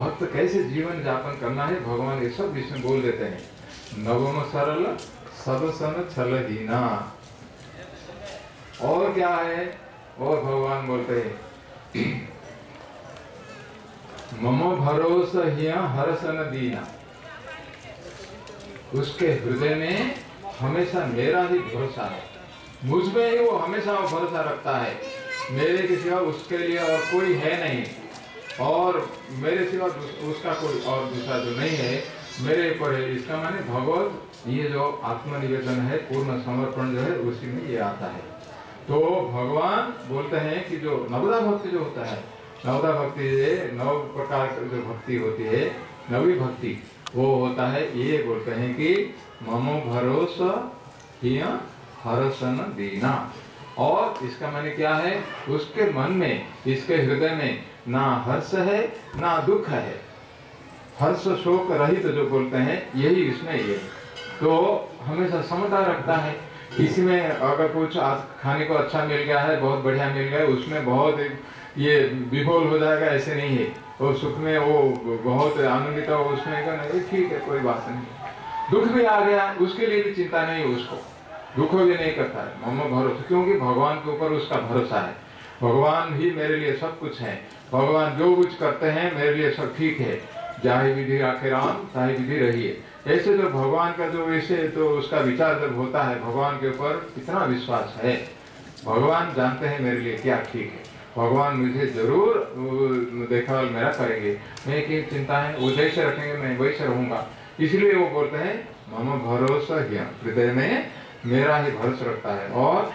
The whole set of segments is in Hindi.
भक्त कैसे जीवन यापन करना है भगवान ये सब इसमें बोल देते हैं। नवम सरल सब सन छल हीना। और क्या है, और भगवान बोलते हैं ममो भरोसा हिया हरसन दीना। उसके हृदय में हमेशा मेरा ही भरोसा है, मुझ में ही वो हमेशा वो भरोसा रखता है। मेरे के सिवा उसके लिए और कोई है नहीं, और मेरे सिवा उसका कोई और दूसरा जो नहीं है मेरे ऊपर है। इसका माने भगवत ये जो आत्मनिवेदन है, पूर्ण समर्पण जो है उसी में ये आता है। तो भगवान बोलते हैं कि जो नवदा भक्ति जो होता है, नवदा भक्ति नव प्रकार की जो भक्ति होती है, नवी भक्ति वो होता है, ये बोलते हैं कि ममो भरोसा हिया हरसन दीना। और इसका माने क्या है, उसके मन में, इसके हृदय में ना हर्ष है ना दुख है, हर्ष शोक रहित जो बोलते हैं यही इसमें ये। तो हमेशा समता रखता है। इसमें अगर कुछ आज खाने को अच्छा मिल गया है, बहुत बढ़िया मिल गया है, उसमें बहुत ये विभोल हो जाएगा ऐसे नहीं है। और सुख में वो बहुत आनंदित हो, उसमें का नहीं ठीक है कोई बात नहीं। दुख भी आ गया उसके लिए भी चिंता नहीं है, उसको दुख भी नहीं करता है, मम भरोसा, क्योंकि भगवान के ऊपर उसका भरोसा है। भगवान ही मेरे लिए सब कुछ है, भगवान जो कुछ करते हैं मेरे लिए सब ठीक है। जाहि विधि राखे राम ताहि विधि रहिए। ऐसे तो भगवान का जो ऐसे तो उसका विचार जब होता है, भगवान के ऊपर कितना विश्वास है, भगवान जानते हैं मेरे लिए क्या ठीक है, भगवान मुझे जरूर देखभाल मेरा करेंगे, मैं की चिंता है, वो जैसे रखेंगे मैं वैसे रहूंगा। इसलिए वो बोलते हैं मम भरोसा ज्ञान, हृदय में मेरा ही भरोसा रखता है। और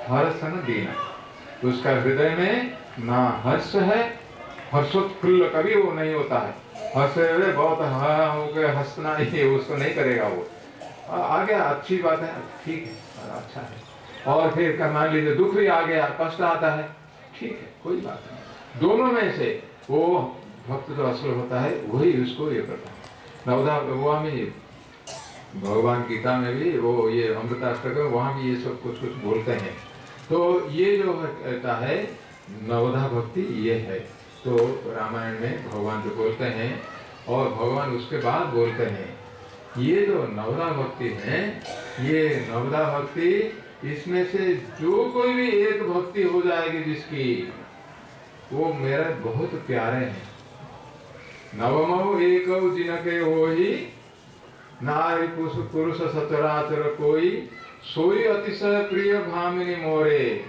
हर्षन दीना, उसका हृदय में ना हर्ष है, हर्षोत्फुल्ल कभी वो नहीं होता है, हर्ष बहुत हो गया हंसना ही उसको नहीं करेगा वो। आ गया अच्छी बात है, ठीक है अच्छा है। और फिर मान लीजिए दुख भी आ गया, कष्ट आता है, ठीक है कोई बात नहीं। दोनों में से वो भक्त जो असल होता है वही उसको ये करता है। नवदा वो में भगवान गीता में भी वो ये अमृताष्टक है, वहाँ भी ये सब कुछ कुछ बोलते हैं। तो ये जो कहता है नवदा भक्ति ये है। तो रामायण में भगवान जो बोलते हैं, और भगवान उसके बाद बोलते हैं ये जो नवदा भक्ति है, ये नवदा भक्ति इसमें से जो कोई भी एक भक्ति हो जाएगी जिसकी, वो मेरा बहुत प्यारे हैं। नवमो एक जिनके हो ही नारी पुरुष सचराचर कोई, सोई अतिशय प्रिय भामिनी मोरे।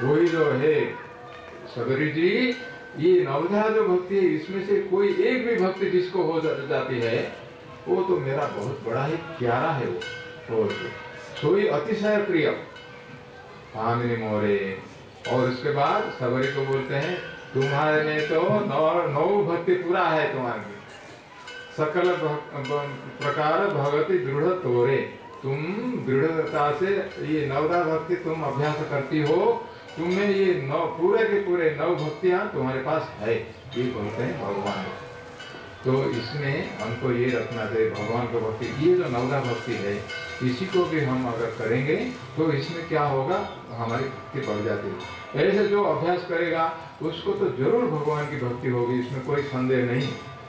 वही जो है सबरी जी, ये नवधा जो भक्ति है इसमें से कोई एक भी भक्ति जिसको हो जाती है वो तो मेरा बहुत बड़ा ही प्यारा है वो। सोई अतिशय प्रिय भामिनी मोरे। और उसके बाद सबरी को बोलते हैं तुम्हारे में तो नौ भक्ति पूरा है तुम्हारी, सकल प्रकार भगवती दृढ़ तोरे। तुम दृढ़ता से ये नवदा भक्ति तुम अभ्यास करती हो, तुम्हें ये पूरे के पूरे 9 भक्तियां तुम्हारे पास है, ये बोलते हैं भगवान। तो इसमें हमको ये रखना चाहिए भगवान को भक्ति, ये जो नवदा भक्ति है इसी को भी हम अगर करेंगे तो इसमें क्या होगा, हमारी भक्ति बढ़ जाती है। ऐसे जो अभ्यास करेगा उसको तो जरूर भगवान की भक्ति होगी, इसमें कोई संदेह नहीं,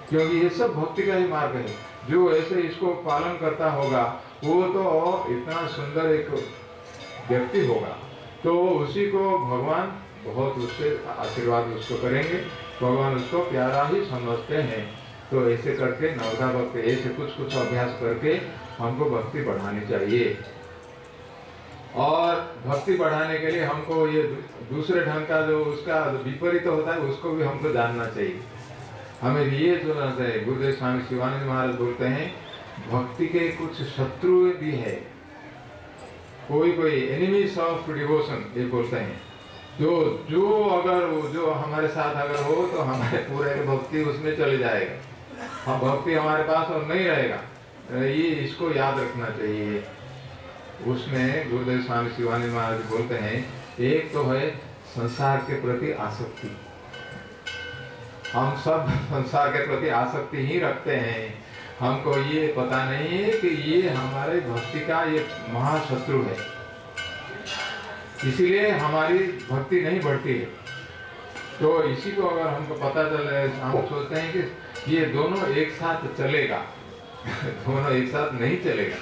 क्योंकि ये सब भक्ति का ही मार्ग है। जो ऐसे इसको पालन करता होगा वो तो इतना सुंदर एक व्यक्ति होगा, तो उसी को भगवान बहुत उससे आशीर्वाद उसको करेंगे, भगवान उसको प्यारा ही समझते हैं। तो ऐसे करके नवदा भक्ति ऐसे कुछ कुछ अभ्यास करके हमको भक्ति बढ़ानी चाहिए। और भक्ति बढ़ाने के लिए हमको ये दूसरे ढंग का जो उसका विपरीत होता है उसको भी हमको जानना चाहिए। हमें ये जो है गुरुदेव स्वामी शिवानंद महाराज बोलते हैं भक्ति के कुछ शत्रु भी है, कोई एनिमीज ऑफ डिवोशन ये बोलते हैं। जो अगर जो हमारे साथ अगर हो तो हमारे पूरे भक्ति उसमें चले जाएगा, हम भक्ति हमारे पास और नहीं रहेगा, ये इसको याद रखना चाहिए। उसमें गुरुदेव स्वामी शिवानंद महाराज बोलते हैं एक तो है संसार के प्रति आसक्ति, हम सब संसार के प्रति आसक्ति ही रखते हैं, हमको ये पता नहीं है कि ये हमारे भक्ति का ये महाशत्रु है, इसीलिए हमारी भक्ति नहीं बढ़ती है। तो इसी को अगर हमको पता चले, हम सोचते हैं कि ये दोनों एक साथ चलेगा दोनों एक साथ नहीं चलेगा।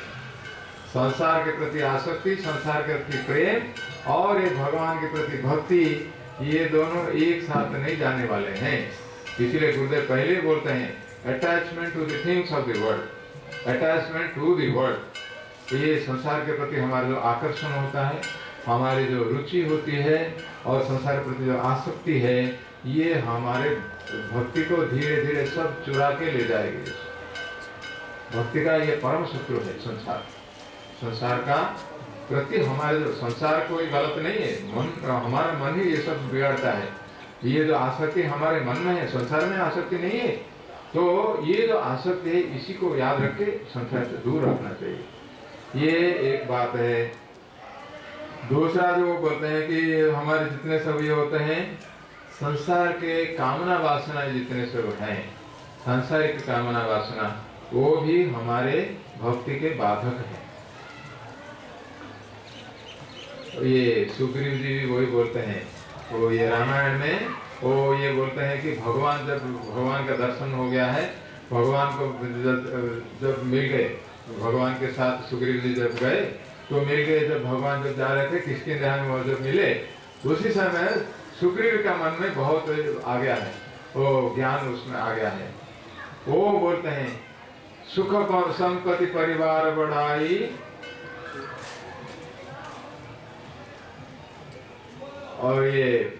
संसार के प्रति आसक्ति, संसार के प्रति प्रेम और ये भगवान के प्रति भक्ति, ये दोनों एक साथ नहीं जाने वाले हैं। इसलिए गुरुदेव पहले बोलते हैं attachment to the things of the world, attachment to the world. ये संसार के प्रति हमारा जो आकर्षण होता है, हमारी जो रुचि होती है और संसार के प्रति जो आसक्ति है, ये हमारे भक्ति को धीरे धीरे सब चुरा के ले जाएगी। भक्ति का ये परम शत्रु है संसार। संसार का प्रति हमारे जो संसार कोई गलत नहीं है, मन, हमारा मन ही ये सब बिगाड़ता है। ये जो आसक्ति हमारे मन में है, संसार में आसक्ति नहीं है। तो ये जो आसक्ति है, इसी को याद रख के संसार से दूर रखना चाहिए। ये एक बात है। दूसरा जो बोलते हैं कि हमारे जितने सब ये होते हैं, संसार के कामना वासना जितने सब हैं, सांसारिक कामना वासना, वो भी हमारे भक्ति के बाधक है। ये सुग्रीव जी भी वही बोलते हैं, वो ये रामायण में वो ये बोलते हैं कि भगवान, जब भगवान का दर्शन हो गया है, भगवान को जब मिल गए, भगवान के साथ सुग्रीव जी जब गए तो मिल गए, जब भगवान जब जा रहे थे किसकिंधा में जब मिले, उसी समय सुग्रीव का मन में बहुत आ गया है, वो ज्ञान उसमें आ गया है। वो बोलते हैं सुख संपत्ति परिवार बढ़ाई, और ये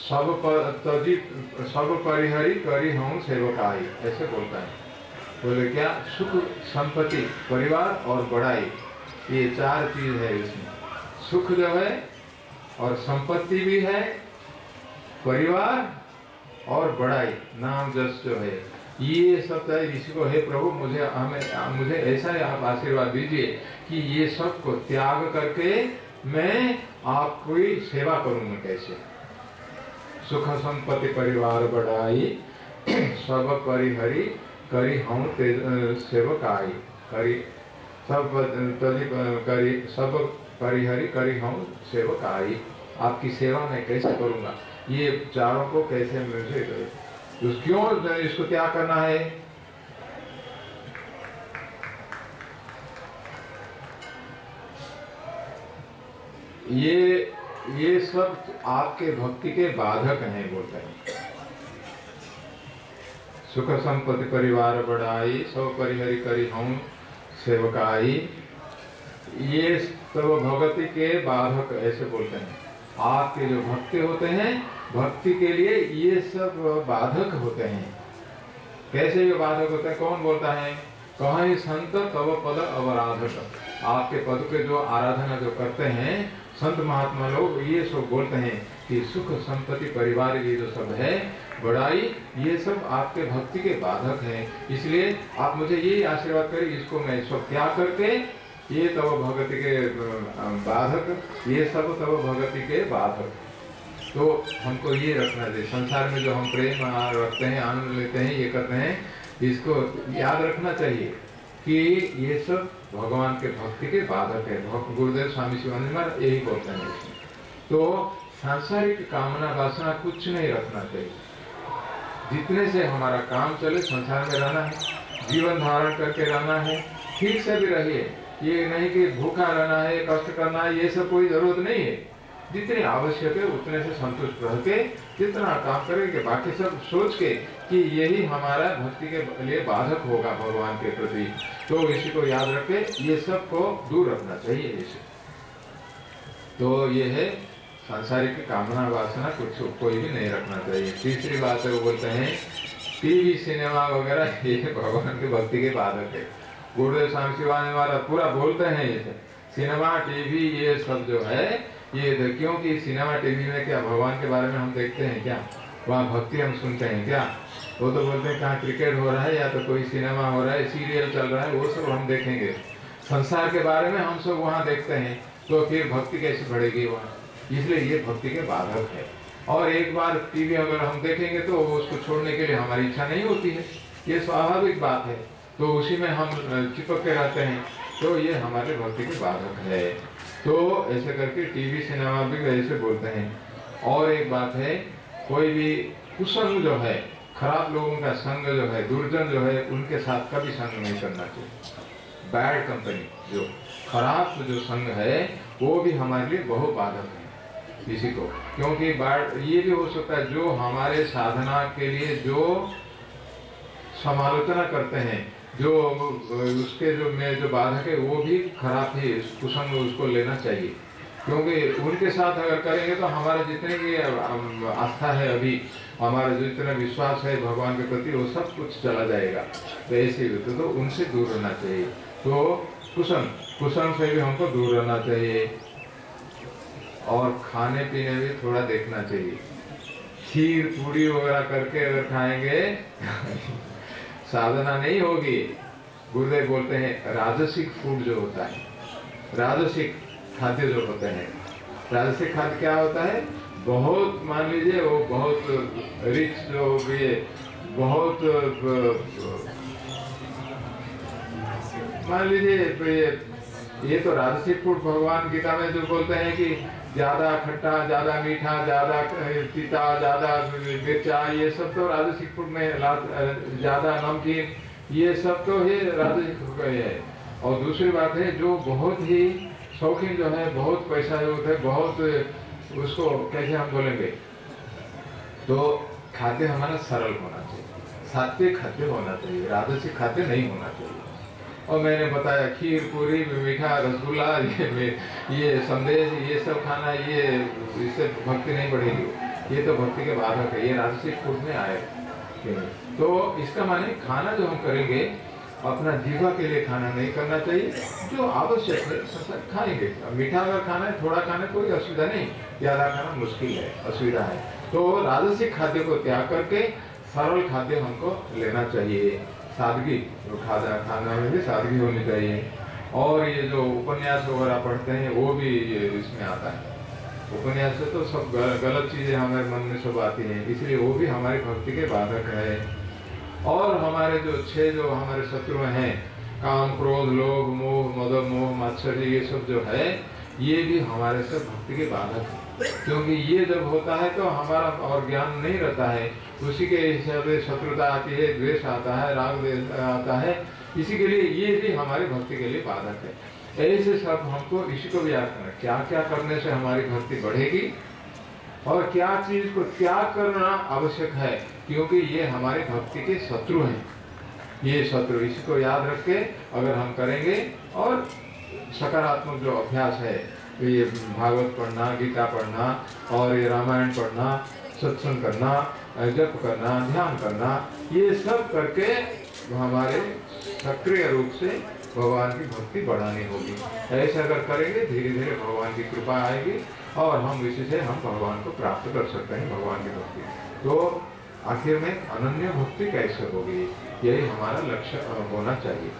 सब परिहरी करी हूँ सेवकाई, ऐसे बोलता है। बोले क्या, सुख संपत्ति परिवार और बड़ाई, ये चार चीज है इसमें। सुख जो है और संपत्ति भी है, परिवार और बड़ाई, नाम जस जो है, ये सब है। इसी को, हे प्रभु मुझे ऐसा ही आप आशीर्वाद दीजिए कि ये सब को त्याग करके मैं आपकी सेवा करूंगा। कैसे? सुख संपत्ति परिवार बढ़ाई, सब परिहरी करी हूँ सेवकाई, करी सब करी सब परिहरी करी हूँ सेवकाई। आपकी सेवा मैं कैसे करूंगा, ये चारों को कैसे मुझे क्यों इसको क्या करना है? ये सब आपके भक्ति के बाधक हैं, बोलते हैं। सुख संपत्ति परिवार बढ़ाई, सब परिहरी करी हूँ सेवकाई, ये सब भक्ति के बाधक, ऐसे बोलते हैं। आपके जो भक्ति होते हैं, भक्ति के लिए ये सब बाधक होते हैं। कैसे ये बाधक होते हैं? कौन बोलता है? कहीं संत तव पद अवराधक। आपके पद के जो आराधना जो करते हैं संत महात्मा लोग, ये सब बोलते हैं कि सुख संपत्ति परिवार ये जो सब है, बड़ाई, ये सब आपके भक्ति के बाधक हैं। इसलिए आप मुझे ये आशीर्वाद करें, इसको मैं सब त्याग करके, ये तव भक्ति के बाधक, ये सब तव भक्ति के बाधक। तो हमको ये रखना चाहिए। संसार में जो हम प्रेम रखते हैं, आनंद लेते हैं, ये करते हैं, इसको याद रखना चाहिए कि ये सब भगवान के भक्ति के बाधक है। गुरुदेव स्वामी शिवानंद महाराज यही बोलते हैं इसमें। तो सांसारिक कामना वासना कुछ नहीं रखना चाहिए। जितने से हमारा काम चले, संसार में रहना है, जीवन धारण करके रहना है, ठीक से भी रहिए। ये नहीं कि भूखा रहना है, कष्ट करना है, ये सब कोई जरूरत नहीं है। जितने आवश्यक है उतने से संतुष्ट रह के जितना काम करेंगे, बाकी सब सोच के कि यही हमारा भक्ति के लिए बाधक होगा भगवान के प्रति, तो इसी को याद रखे, ये सब को दूर रखना चाहिए इसे। तो ये है सांसारिक कामना वासना कुछ कोई भी नहीं रखना चाहिए। तीसरी बात है, वो बोलते हैं टीवी सिनेमा वगैरह ये भगवान की भक्ति के बाधक है। गुरुदेव स्वामी शिवानंद महाराज पूरा बोलते हैं ये सिनेमा टीवी ये सब जो है, ये क्योंकि सिनेमा टीवी में क्या भगवान के बारे में हम देखते हैं क्या? वहाँ भक्ति हम सुनते हैं क्या? वो तो बोलते हैं कहाँ क्रिकेट हो रहा है या तो कोई सिनेमा हो रहा है, सीरियल चल रहा है, वो सब हम देखेंगे। संसार के बारे में हम सब वहाँ देखते हैं, तो फिर भक्ति कैसे बढ़ेगी वहाँ? इसलिए ये भक्ति के बाधक है। और एक बार टीवी अगर हम देखेंगे तो उसको छोड़ने के लिए हमारी इच्छा नहीं होती है, ये स्वाभाविक बात है। तो उसी में हम चिपक के रहते हैं, तो ये हमारे भक्ति के बाधक है। तो ऐसे करके टीवी सिनेमा भी वैसे बोलते हैं। और एक बात है, कोई भी कुसंग जो है, खराब लोगों का संग जो है, दुर्जन जो है, उनके साथ कभी संग नहीं करना चाहिए। बैड कंपनी, जो खराब जो संग है, वो भी हमारे लिए बहुत बाधक है किसी को। क्योंकि बैड ये भी हो सकता है, जो हमारे साधना के लिए जो समालोचना करते हैं, जो उसके जो बाधक है, वो भी खराब है, कुसंग उसको लेना चाहिए। क्योंकि उनके साथ अगर करेंगे तो हमारा जितने भी आस्था है, अभी हमारा जितना विश्वास है भगवान के प्रति, वो सब कुछ चला जाएगा। तो ऐसे होते तो उनसे दूर रहना चाहिए। तो कुसंग से भी हमको दूर रहना चाहिए। और खाने पीने भी थोड़ा देखना चाहिए। खीर पूरी वगैरह करके अगर खाएंगे साधना नहीं होगी। गुरुदेव बोलते हैं राजसिक फूड जो होता है, राजसिक खाद्य जो होते हैं, राजसिक खाद्य क्या होता है, बहुत मान लीजिए वो बहुत रिच जो भी बहुत मान लीजिए ये तो राजसिक फूड भगवान गीता में जो बोलते हैं कि ज्यादा खट्टा, ज्यादा मीठा, ज्यादा तीता, ज्यादा मिर्चा, ये सब तो राजसिक फूड में, ज्यादा नमकीन, ये सब तो ही राजसिक फूड है। और दूसरी बात है, जो बहुत ही शौकीन जो है, बहुत पैसा जो होता है, बहुत उसको कैसे हम बोलेंगे, तो खाद्य हमारा सरल होना चाहिए, सात्विक खाद्य होना चाहिए, राजसिक खाद्य नहीं होना चाहिए। और मैंने बताया खीर पूरी, मीठा, रसगुल्ला, ये संदेश, ये सब खाना, ये इससे भक्ति नहीं बढ़ेगी, ये तो भक्ति के बाधक है, ये राजसिक फूड में आएगा। तो इसका माने खाना जो हम करेंगे, अपना जीवा के लिए खाना नहीं करना चाहिए, जो आवश्यक है खाएंगे। मीठा अगर खाना है, थोड़ा खाना, कोई असुविधा नहीं, ज्यादा खाना मुश्किल है, असुविधा है। तो राजसिक खाद्य को त्याग करके सरल खाद्य हमको लेना चाहिए। सादगी, जो खाना में भी सादगी होनी चाहिए। और ये जो उपन्यास वगैरह पढ़ते हैं, वो भी इसमें आता है। उपन्यास से तो सब गलत चीजें हमारे मन में सब आती हैं, इसलिए वो भी हमारी भक्ति के बाधक है। और हमारे जो 6 जो हमारे शत्रु हैं, काम, क्रोध, लोभ, मोह, मद, मोह, मात्सर्य, ये सब जो है, ये भी हमारे से भक्ति के बाधक है। क्योंकि ये जब होता है तो हमारा और ज्ञान नहीं रहता है, उसी के हिसाब से शत्रुता आती है, द्वेष आता है, राग आता है। इसी के लिए ये भी हमारी भक्ति के लिए बाधक है। ऐसे सब हमको इसी को भी याद करना, क्या क्या करने से हमारी भक्ति बढ़ेगी और क्या चीज को त्याग करना आवश्यक है, क्योंकि ये हमारे भक्ति के शत्रु हैं। ये शत्रु, इसको याद रख के अगर हम करेंगे, और सकारात्मक जो अभ्यास है, तो ये भागवत पढ़ना, गीता पढ़ना, और ये रामायण पढ़ना, सत्संग करना, जप करना, ध्यान करना, ये सब करके हमारे सक्रिय रूप से भगवान की भक्ति बढ़ानी होगी। ऐसा अगर करेंगे, धीरे धीरे भगवान की कृपा आएगी और हम इसी से हम भगवान को प्राप्त कर सकते हैं, भगवान की भक्ति। तो आखिर में अनन्य भक्ति कैसे होगी, यही हमारा लक्ष्य होना चाहिए।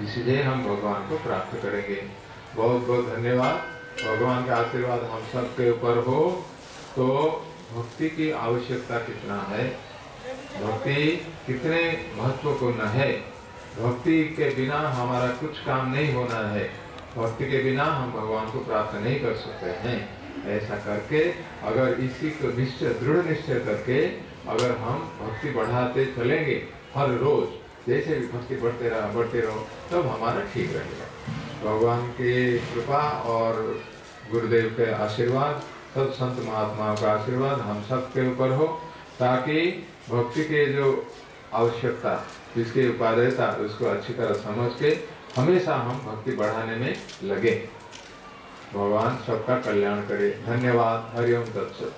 इसलिए हम भगवान को प्राप्त करेंगे। बहुत बहुत धन्यवाद। भगवान का आशीर्वाद हम सब के ऊपर हो। तो भक्ति की आवश्यकता कितना है, भक्ति कितने महत्वपूर्ण है, भक्ति के बिना हमारा कुछ काम नहीं होना है, भक्ति के बिना हम भगवान को प्राप्त नहीं कर सकते हैं। ऐसा करके अगर इसी को निश्चय, दृढ़ निश्चय करके अगर हम भक्ति बढ़ाते चलेंगे, हर रोज जैसे भी भक्ति बढ़ते रहो, तब हमारा ठीक रहेगा। भगवान की कृपा और गुरुदेव के आशीर्वाद, सब संत महात्माओं का आशीर्वाद हम सब के ऊपर हो, ताकि भक्ति के जो आवश्यकता, जिसकी उपादेयता, उसको अच्छी तरह समझ के हमेशा हम भक्ति बढ़ाने में लगे। भगवान सबका कल्याण करे। धन्यवाद। हरिओम तत्सत।